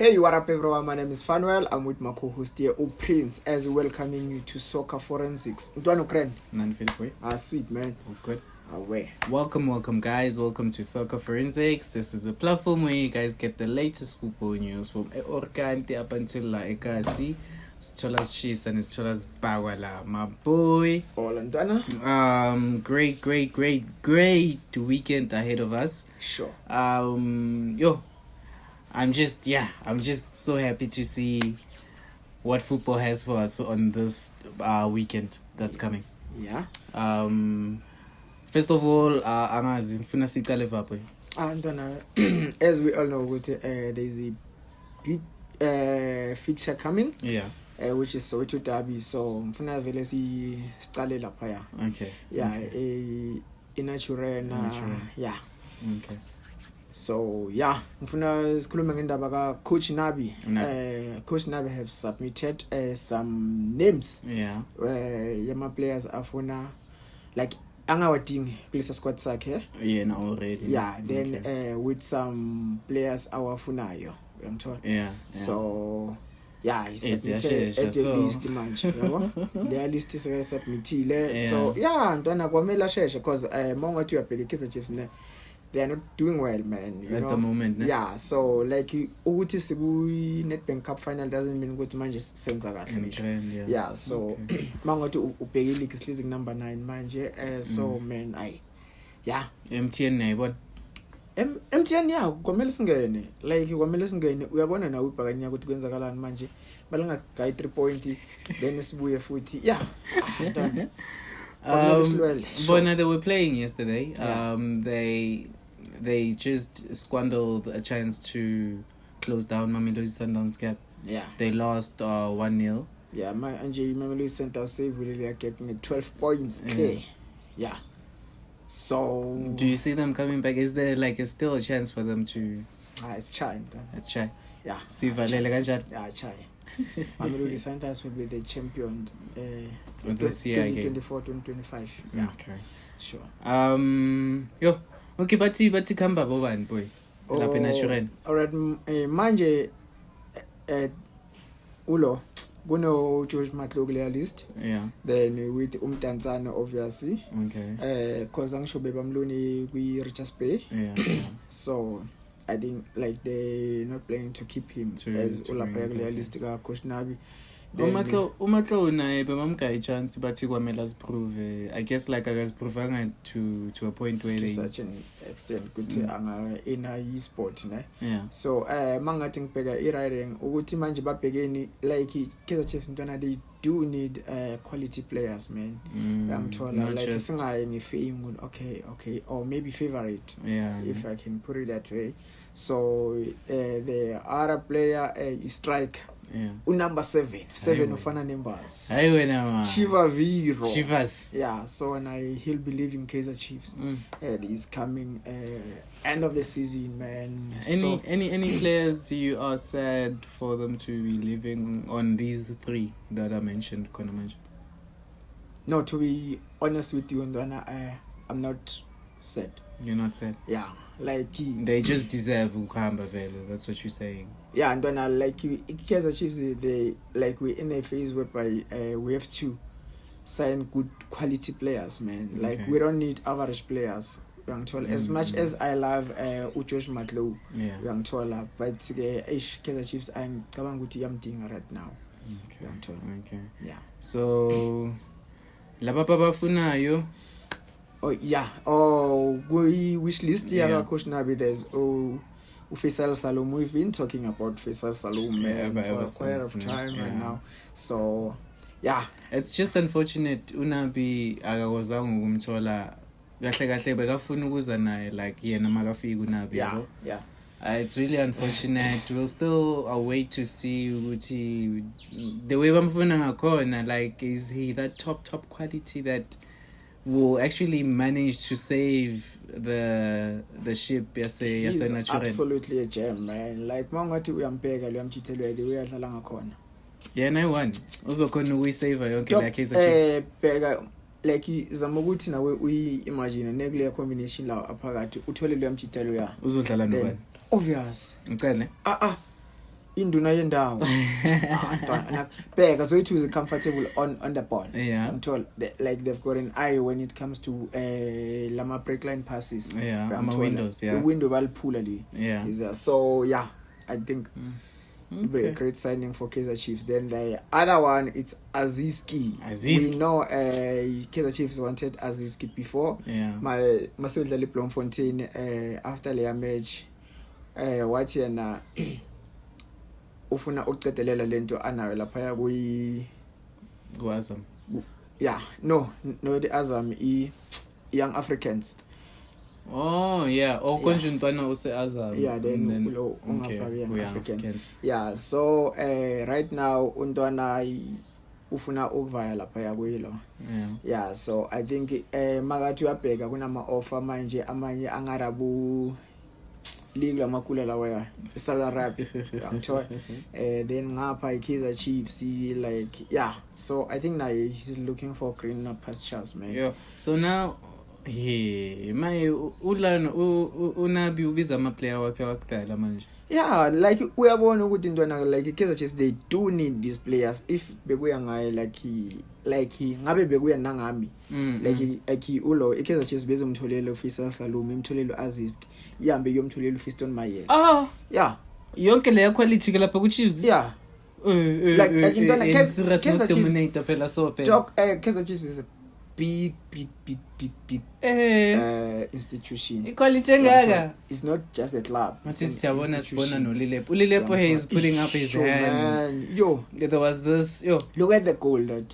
Hey, what up everyone? My name is Fanuel. I'm with my co-host here, Prince, as welcoming you to Soccer Forensics. Ntwana Ukren. Sweet man. Oh, good. Away. Welcome guys. Welcome to Soccer Forensics. This is a platform where you guys get the latest football news from Orkante up until La Ekasi. Stolas Shis and Stolas Bawala, my boy. All Ntwana. Great weekend ahead of us. Sure. I'm just so happy to see what football has for us on this weekend that's coming. Yeah. First of all, angazi ngifuna siqale vapho. Ntwana, as we all know, there's a big fixture coming. Yeah. Which is Soweto Derby. So mfuna vele siqale lapha ya. Okay. Yeah, Inachurena. Yeah. Okay. So yeah, ngifuna sikhulume ngendaba ka Coach Nabi. Coach Nabi have submitted some names. Yeah. Yama players afuna like angawadingi kulesa squad sakhe. Yeah, no already. Yeah, then okay. With some players awafunayo. Uyamthola? Yeah. So yeah, he submitted at the list manje, yabo. The list is submitted. So yeah, ntwana kwamela sheshe because mongathi uyabheka Kaizer Chiefs they are not doing well, man. You at know? The moment. Ne? Yeah, so like ukuthi siku Nedbank Cup final doesn't mean ukuthi manje senza kahle ngisho. Yeah, so mangathi ubheke league is number 9 manje. So man, yeah. MTN nayibona. MTN yeah, kwamele singene. Like kwamele singene. Uyabona na ubhakanya ukuthi kwenzakalani manje. Balanga guy 3 point then sibuye futhi. Yeah. Done. Bona they were playing yesterday. Yeah. They just squandered a chance to close down Mamelodi Sundowns gap. Yeah. They lost 1-0. Yeah, my Angie Mamelodi Sundowns save really are keeping 12 points clear. Yeah. So do you see them coming back? Is there still a chance for them to it's Chai. It's Chai. Yeah. Sivalele kanjani? Yeah, Chai. Mamelodi Sundowns will be the champion this year 2024-2025. Yeah. Okay. Sure. Okay, bathi khamba bobani boy. Lapha eNaturena. Alright, manje ulo kuno George Matlo kule list. Yeah. Then with Umtanzana obviously. Okay. Cause angisho bebamloni kwi Richards Bay. Yeah. So I think like they not planning to keep him as ulapha kule list ka Coach Nabi. Umatlo naye bamamga chance bathi kwamela prove. I guess akaziprovanga to a point where to such an extent ukuthi anga in a sport ne. Yeah. So mangathi ngibheka iriding ukuthi manje babhekeni like Kaizer Chiefs ntwana they do need quality players, man. Ngithola like singaye ngefame okay or maybe favorite. Yeah. If I can put it that way. So the other player is striker. Yeah. Number 7 ufana numbers. Hayi wena ma. Shiva Viro. Chivas. Yeah, so he'll be leaving Kaizer Chiefs. He's coming end of the season, man. Any players you are sad for them to be leaving on these 3 that I mentioned, No, to be honest with you, Ndwana, I'm not sad. You're not sad? Yeah, like they just deserve ukuhamba vele. That's what you're saying. Yeah, and when Kaizer Chiefs, they we're in a phase whereby we have to sign good quality players, man. Like we don't need average players. As much as I love Ujosh Matlow, young Tola, but Kaizer Chiefs I'm kabanguti yamdinga right now. Okay. Yeah. So laba bafunayo. Oh yeah. Oh, wish list yeah. Coach Nabi there's Faisal Salum. We've been talking about Faisal Salum for quite a time right now. So yeah, it's just unfortunate Unabi akawazanga ukumthola kahle bekafuna ukuza naye like yena makafika Unabi. Yeah. It's really unfortunate. We'll still wait to see ukuthi the way bamfuna ngakhona, like is he that top quality that will actually manage to save the ship He's absolutely a gem, man. Like mangathi uyambheka lo yamchithelwe the way adlala ngakhona. Yeah, I won. Uzokhona ukuyisave yonke la Kaizer Chiefs. Bheka like zama ukuthi nawe uyi-imagine nuclear combination la aphakathi uthole lo yamchithelwe ya. Uzodlala nobani? Obvious. Ucele? induna yendawo bheka so it comfortable on the ball. Yeah. I'm told like they've got an eye when it comes to lama break line passes. Yeah, ama windows, yeah. The window baliphula le. Yeah. So yeah, I think Okay. a great signing for Kaizer Chiefs. Then the other one, it's Aziski. We know Kaizer Chiefs wanted Aziski before. Yeah. Masudlali Bloemfontein after their match wathi yena ufuna ukuqedelela lento anayo lapha kuAzam. Yeah, no the Azam Young Africans. Oh yeah, konje ntwana useAzam. Yeah, then ulo ungapha Young Africans. Yeah, so right now untwana ufuna ukuvaya lapha kuyilo. Yeah, so I think makathi uyabheka kunama offer manje amanye angarabu league lamakula lawa Saudi Arabia. Then ngapha Kaizer Chiefs like yeah, so I think now he's looking for greener pastures, man. Yeah. So now my ulana unabi ubiza ama player wakhe wakudala manje. Yeah, like uyabona ukuthi intwana like Kaizer Chiefs they do need these players if bekuya ngaye like ngabe bekuya nangami like ulo Kaizer Chiefs bezomtholele Faisal Salum imtholele Aziz ihambe yomtholele Fiston Mayele. Yeah, yonke le quality ke lapha ku Chiefs. Yeah, like intwana Kaizer Chiefs phela so phela Kaizer Chiefs is a big institution. Equality engaka. It's not just a club. Sibona noLilepo. Ulilepo is putting up his hand. Man. Yo, there was this. Yo, look at the goal that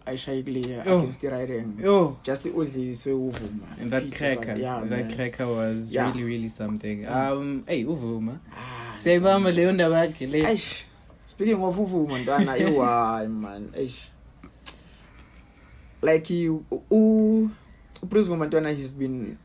Aishayikli against the Riding. Yo, just Uzi so Uvuma. And that cracker. Yeah, that cracker was really something. Hey Uvuma. Sebama le ndaba yakhe le. Speaking of Uvuma ntwana ewa man. Like Bruce Vumantwana, he's been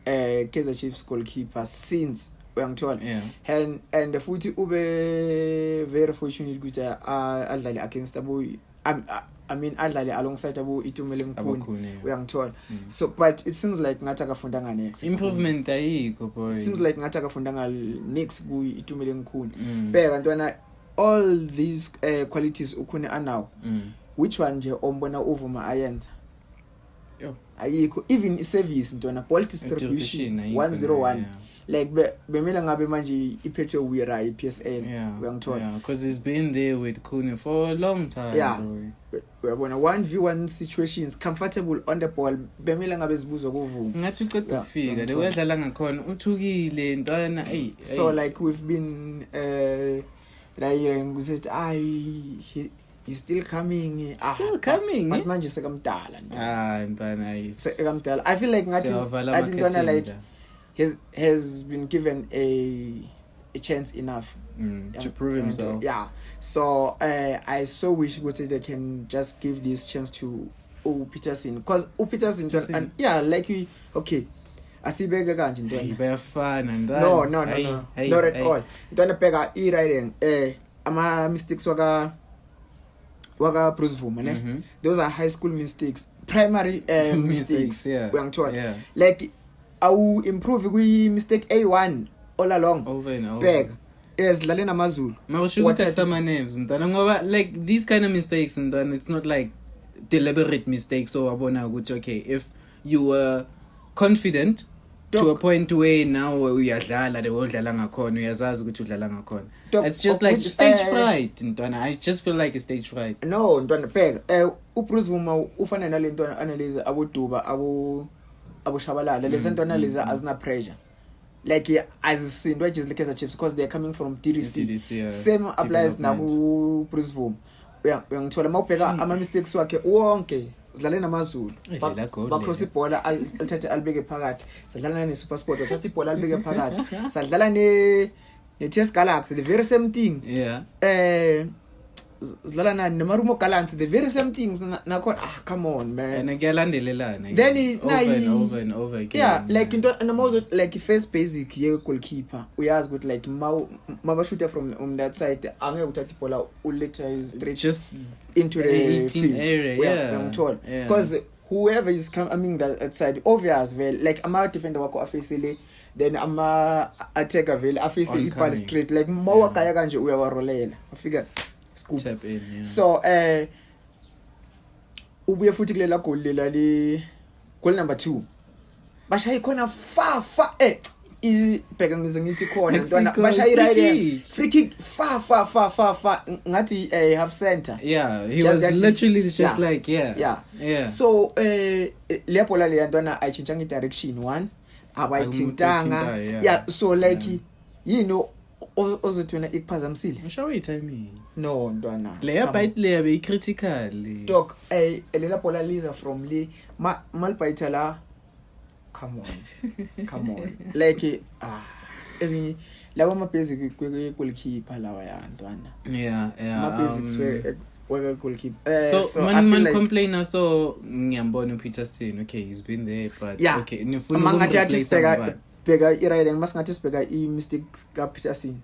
Kaizer Chiefs goalkeeper since uyangithola. Yeah. And futhi ube very fortunate ukuthi adlale against abo I mean adlale alongside abo Itumele Mkhuni uyangithola. So but it seems like ngathi akafundanga next improvement ayikho boy. It seems like ngathi akafundanga next ku Itumele Mkhuni. Bheka ntwana all these qualities ukhune anawo. Which one nje ombona uvuma ayenza? Ayikho even service ntona ball distribution 101 like bemela ngabe manje iphethwe Wira iPSN uyangithola because he's been there with Khune for a long time. Yeah, uyabona 1v1 situations comfortable on the ball bemela ngabe zibuzwa kuvuma ngathi uqeda ukufika le wedlala ngakhona uthukile ntwana hey. So like we've been said he's still coming. Still coming. But manje sekamdala. Ntana sekamdala. I feel like I didn't like has been given a chance enough to prove himself. Yeah. So I so wish they can just give this chance to Peterson because Peterson and yeah like okay. Asibeka kanje ntwana. Bayafana ntwana. No. Not at all. Ntwana bheka i-riding ama mistakes waka Bruce Vuma ne. Those are high school mistakes, primary mistakes. Yeah. Like awu improve kwi mistake A1 all along. Over and over. Beg. Dlale namazulu. Mawusho ukuthi some names ntana ngoba like these kind of mistakes and then it's not like deliberate mistakes so wabona ukuthi okay if you were confident to a point where now uyadlala le udlala ngakhona uyazazi ukuthi udlala ngakhona. It's just like stage fright ntwana. I just feel like a stage fright. No ntwana bheka uBruce Vuma ufana nale ntwana analyze aboduba aboshabalala lezi ntwana lezi azina pressure like azisindwa just like Kaizer Chiefs because they're coming from DDC. Same applies na ku Bruce Vuma. Uyangithola mawubheka ama mistakes wakhe wonke sidlale namazulu bacross ibhola alithathe alibeke phakathi sadlala ne Super Sport wathatha ibhola alibeke phakathi sadlala ne TS Galaxy the very same thing. Sidlala nani neMarumo Gallants the very same things nakho come on man and kuyalandelelana then over and over again. Yeah, like into and like first basic ye goalkeeper uyazi ukuthi like mabashuta from that side angeke uthathe ibhola uletha straight just into the 18 field area. because whoever is coming that side obvious vele like ama defender wakho afacele then ama attacker vele aface iball straight like mawakaya kanje uyawarolela afika scoop tap in, yeah. So ubuye futhi kulela goal lela li goal number 2 bashayi khona fa ibheka ngize ngithi khona ntwana bashayi right free kick fa ngathi half center. Yeah, he was literally just like yeah. So le bola le ntwana ayichinja ngi-direction 1 abayithintanga. Yeah, so like you know ozothuna ikuphazamisile. Ngisho time no ntwana le bite le yabe critical dog lela bola liza from le malbite la come on like ezinye laba ama basic goalkeeper lawa ya ntwana yeah ama basics were goalkeeper so man like, complainer so ngiyambona uPeterson okay he's been there but yeah. Okay nifuna ukumreplace bheka irating masingathi sibheka i-mistakes kaPeterson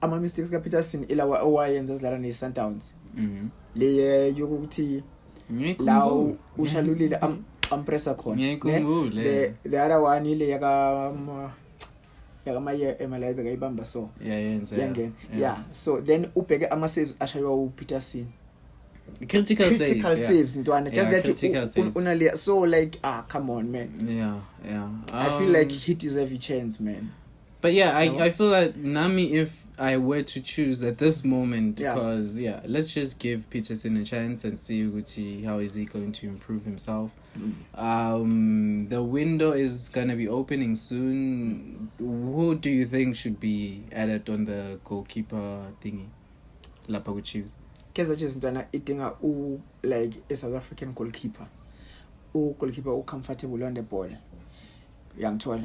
ama mistakes kaPeterson ilawa owayenza zidlala neSundowns le yokuthi lawo ushalulile ampressa khona the other one ile yakamaye emalaibe kayibamba so yeah so then ubheke ama saves ashaywa uPeterson critical saves ntwana just that unale so like come on man I feel like he deserves a chance man. But yeah, I feel like Nami, if I were to choose at this moment, because let's just give Peterson a chance and see how is he going to improve himself. The window is gonna be opening soon. Who do you think should be added on the goalkeeper thingy? Lapa Chiefs. Kaizer Chiefs ntwana idinga like a South African goalkeeper. Goalkeeper comfortable on the ball. Uyangithola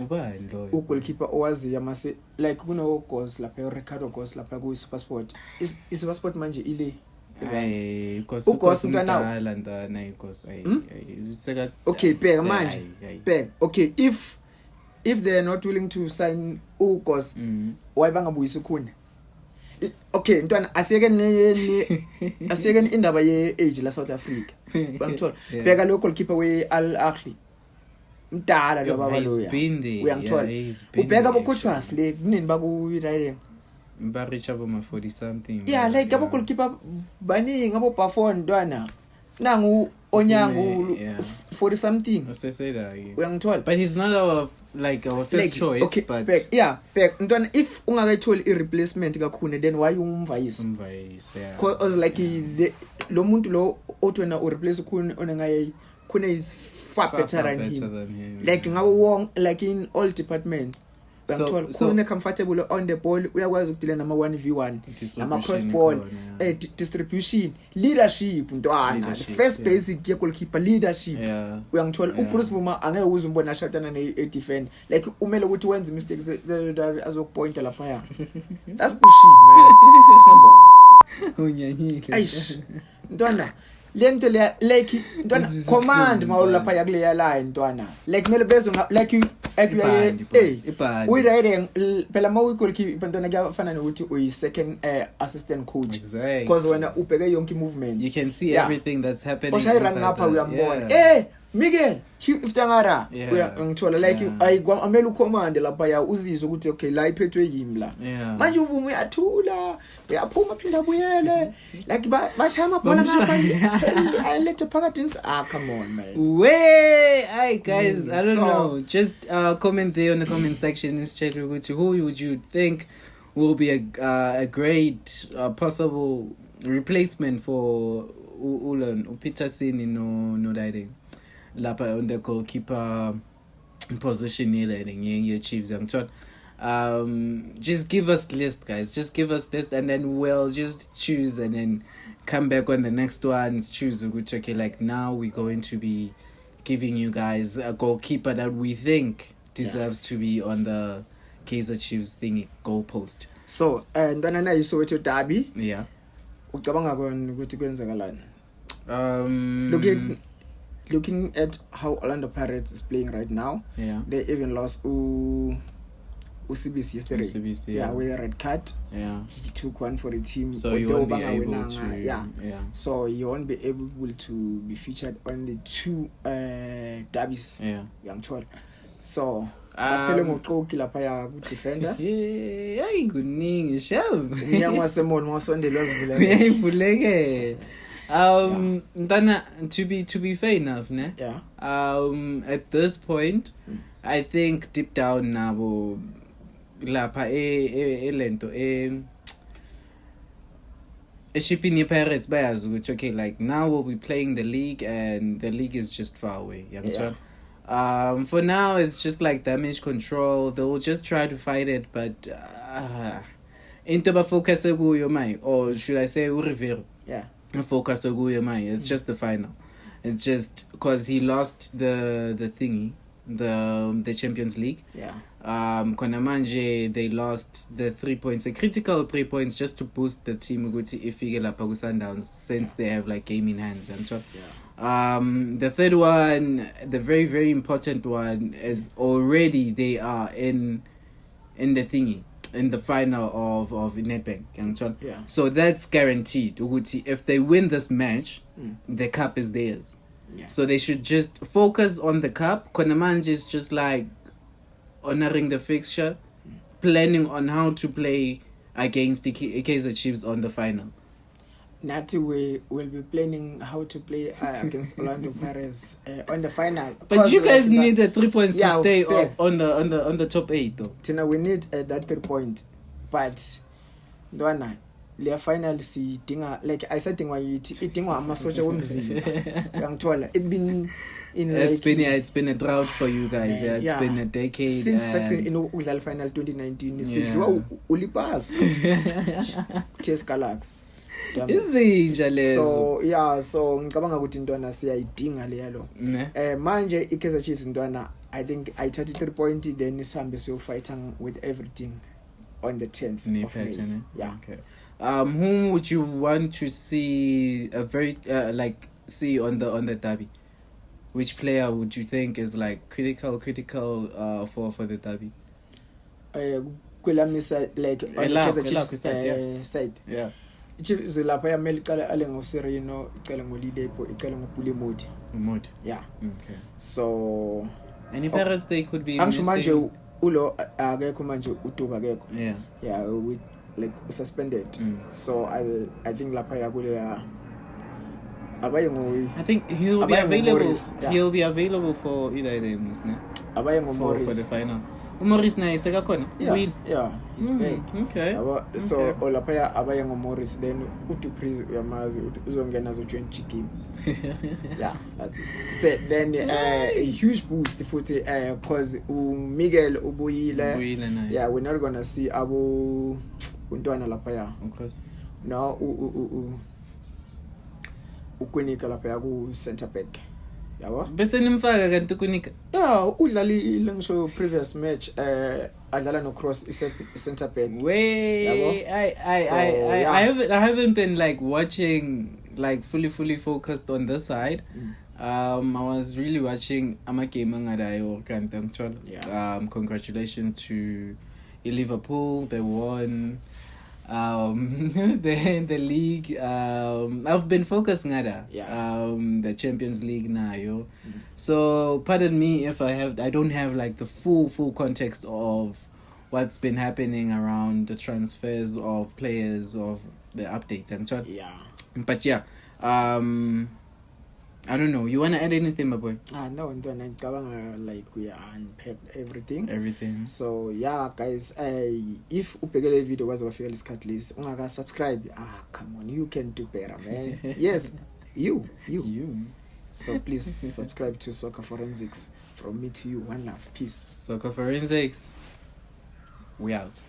goalkeeper owazi yamase like kuno goals lapha Ricardo goals lapha ku SuperSport iSuperSport manje ile because ntwana ndana because seka okay bheka manje bheka okay if they are not willing to sign goals why bangabuyisa ukhuna okay ntwana asiyeke indaba ye age la South Africa bangithola bheka lo goalkeeper we Al Ahly mdala lo baba loya uyangithola ubheka bocoachers le kunini baku riding ba reach abo ma 40 something like abo goalkeeper baningi abo Buffon ntwana nangu onyango 40 something useseda uyangithola but he's not our first choice okay, but back ntwana if ungakayitholi i-replacement kakhulu then why umvayisi cause like lo muntu lo othwena u-replace khune onengaye khune is far better than him. Like ngawo wong like in all departments so comfortable on the ball uyakwazi ukudila nama 1v1 nama cross ball distribution leadership ntwana first basic ye goalkeeper leadership uyangithola uBruce Vuma angeke uzumbona shatana ne defend like umele ukuthi wenze mistakes azokupointa lapha ya that's bullshit man come on unyanyile aish ntwana lento le like ntwana command mawula lapha yakuleya line ntwana like mele bezo like we riding phela mawu goalkeeper ntwana kuyafana nokuthi uyi second assistant coach because wena ubheke yonke movement you can see everything that's happening oshayi ngapha uyambona Miguel Chief Tangara ngithola like ayamele ucommand lapha ya uzizwe ukuthi okay la iphethwe yimi la manje uvume uyathula uyaphuma phinda buyele like bashama bhola ngapha ayilethe phakathi come on man hey guys I don't know just comment there on the comment section is check ukuthi who would you think will be a great possible replacement for Peterson no riding lapha on the goalkeeper position here Chiefs I'm told just give us list guys just give us list and then we'll just choose and then come back on the next ones choose okay like now we're going to be giving you guys a goalkeeper that we think deserves to be on the Kaizer Chiefs thingy goal post so ntwana na yiSoweto derby ucabanga ukuthi kwenzakalani looking at how Orlando Pirates is playing right now they even lost Usibisi yesterday. Usibisi, yeah, with a red card. Yeah. He took one for the team. So you won't be able to. Yeah. So he won't be able to be featured on the 2 derbies. Yeah. Young told. So asele ngoxoki lapha ya ku defender. Hey, kuningi sham. Umnyango waseMall mawusondela wazivula. Uyayivuleke. Ntana, to be fair enough, ne? Yeah. At this point, I think deep down nabo lapha lento Shipini Pirates bayazi ukuthi okay, like now we'll be playing the league and the league is just far away. For now it's just like damage control. They'll just try to fight it, but into ba focus kuyo mai, or should I say Rivero? Yeah. Focus kuyo mai. It's just the final. It's just because he lost the thingy, the Champions League. Yeah. Konamanje, they lost the 3 points, the critical 3 points, just to boost the team ifike lapha ku Sundowns, since they have like game in hands. The third one, the very very important one, is already they are in the thingy, in the final of Nedbank. Yeah. So that's guaranteed. If they win this match, the cup is theirs. Yeah. So they should just focus on the cup. Konamanje is just like honoring the fixture, planning on how to play against the Kaizer Chiefs on the final. Nati, we will be planning how to play against Orlando Pirates on the final. But you guys need the 3 points to stay on the top 8 though. Tina, we need that 3 point, but Ndwana, le final si dinga, like I said, dinga itingwa amasoja womzimba. Yangithola it been in it's been a drought for you guys. It's been a decade since udlala final 2019 sidliwa ulipass Chase Galaxy. Izinja lezo. So ngicabanga ukuthi Ntwana siyayidinga le yalo. Manje iKaizer Chiefs Ntwana, I think I 33 point, then isambe so fighting with everything on the 10th of May. Yeah. Okay. Whom would you want to see see on the derby? Which player would you think is like critical for the derby? Kwelamisa like on the Kaizer Chiefs side. Yeah. Chiefs lapha yamele iqala ale ngoSerino, iqala ngoLidepo, iqala ngoPule Modi. Yeah. Okay. So any players they could be missing. Manje ulo akekho manje uDuba akekho. Yeah, with like suspended. So I think lapha yakule I think he'll be available. He'll be available for either games, ne? For the final. Morris na iseka khona. Yeah, he's back. Okay. So olapha abaye ngoMorris, then uDupree uyamazi uzongena zo 20 game. Yeah, that's it. So then a huge boost futhi because Miguel ubuyile. Yeah, we're not gonna see Abu Ntwana lapha ya. Of course. Now ukunika lapha ya ku center back. Yabo bese nimfaka kanti kunika udlalile ngisho previous match adlala no Cross center back. I haven't been like watching like fully focused on this side. I was really watching game angadayo kanti ngithola. Congratulations to Liverpool, they won the league. I've been focusing on the Champions League now, so pardon me if I don't have like the full context of what's been happening around the transfers of players, of the updates and so on. But I don't know. You want to add anything, my boy? No, like we unpacked everything. So guys, if upegele video was of your catalyst, subscribe. Come on, you can do better, man. Yes, you. So please subscribe to Soccer Forensics. From me to you, one love, peace. Soccer Forensics. We out.